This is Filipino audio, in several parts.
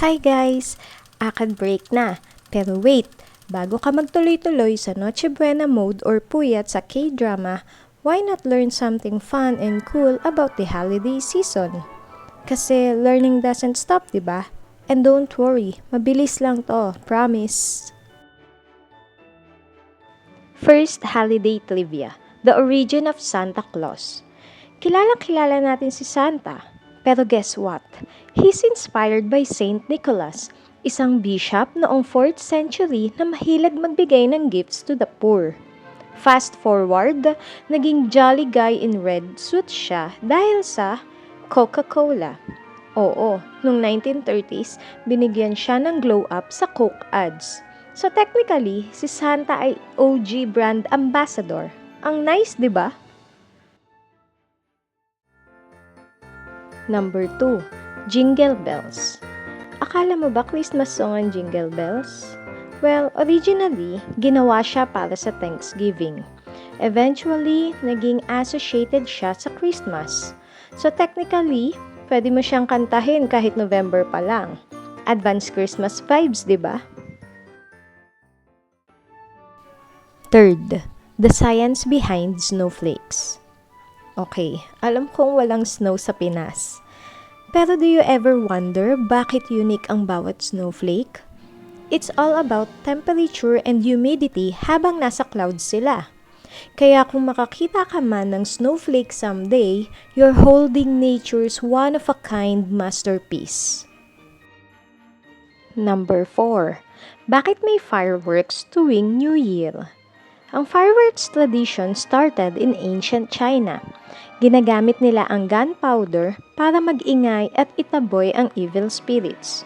Hi guys! Akad break na. Pero wait, bago ka magtuloy-tuloy sa Noche Buena mode or puyat sa K-drama, why not learn something fun and cool about the holiday season? Kasi learning doesn't stop, diba? And don't worry, mabilis lang to, promise. First, holiday trivia. The origin of Santa Claus. Kilala natin si Santa. Pero guess what? He's inspired by Saint Nicholas, isang bishop noong 4th century na mahilig magbigay ng gifts to the poor. Fast forward, naging jolly guy in red suit siya dahil sa Coca-Cola. Oo, noong 1930s, binigyan siya ng glow up sa Coke ads. So technically, si Santa ay OG brand ambassador. Ang nice, 'di ba? Number 2, Jingle Bells. Akala mo ba Christmas song ang Jingle Bells? Well, originally, ginawa siya para sa Thanksgiving. Eventually, naging associated siya sa Christmas. So technically, pwede mo siyang kantahin kahit November pa lang. Advanced Christmas vibes, di ba? Third, the science behind snowflakes. Okay, alam kong walang snow sa Pinas. Pero do you ever wonder bakit unique ang bawat snowflake? It's all about temperature and humidity habang nasa clouds sila. Kaya kung makakita ka man ng snowflake someday, you're holding nature's one-of-a-kind masterpiece. Number 4. Bakit may fireworks tuwing New Year? Ang fireworks tradition started in ancient China. Ginagamit nila ang gunpowder para mag-ingay at itaboy ang evil spirits.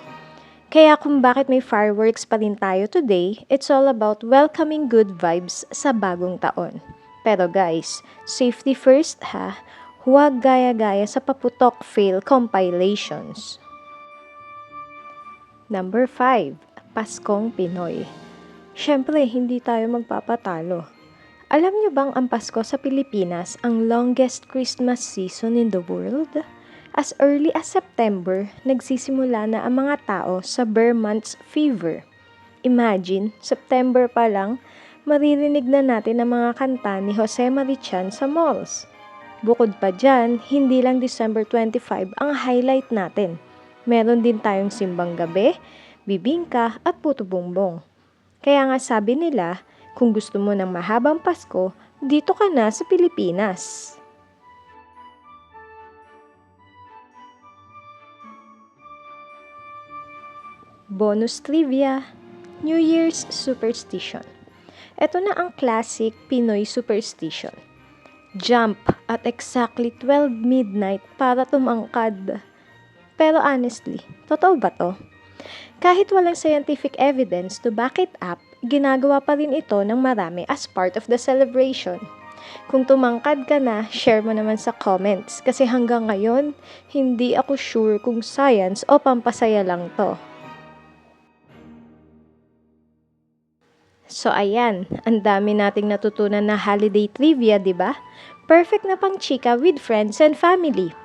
Kaya kung bakit may fireworks pa rin tayo today, it's all about welcoming good vibes sa bagong taon. Pero guys, safety first ha. Huwag gaya-gaya sa paputok fail compilations. Number 5. Paskong Pinoy. Siyempre, hindi tayo magpapatalo. Alam niyo bang ang Pasko sa Pilipinas ang longest Christmas season in the world? As early as September, nagsisimula na ang mga tao sa bare months fever. Imagine, September pa lang, maririnig na natin ang mga kanta ni Jose Marichan sa malls. Bukod pa dyan, hindi lang December 25 ang highlight natin. Meron din tayong simbang gabi, bibingka at puto bumbong. Kaya nga sabi nila, kung gusto mo ng mahabang Pasko, dito ka na sa Pilipinas. Bonus trivia, New Year's superstition. Ito na ang classic Pinoy superstition. Jump at exactly 12 midnight para tumangkad. Pero honestly, totoo ba to? Kahit walang scientific evidence to back it up, ginagawa pa rin ito ng marami as part of the celebration. Kung tumangkad ka na, share mo naman sa comments kasi hanggang ngayon, hindi ako sure kung science o pampasaya lang to. So ayan, ang dami nating natutunan na holiday trivia, di ba? Perfect na pang chika with friends and family.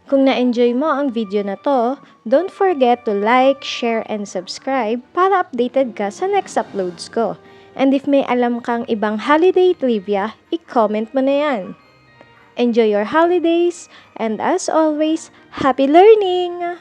Kung na-enjoy mo ang video na to, don't forget to like, share, and subscribe para updated ka sa next uploads ko. And if may alam kang ibang holiday trivia, i-comment mo na yan. Enjoy your holidays, and as always, happy learning!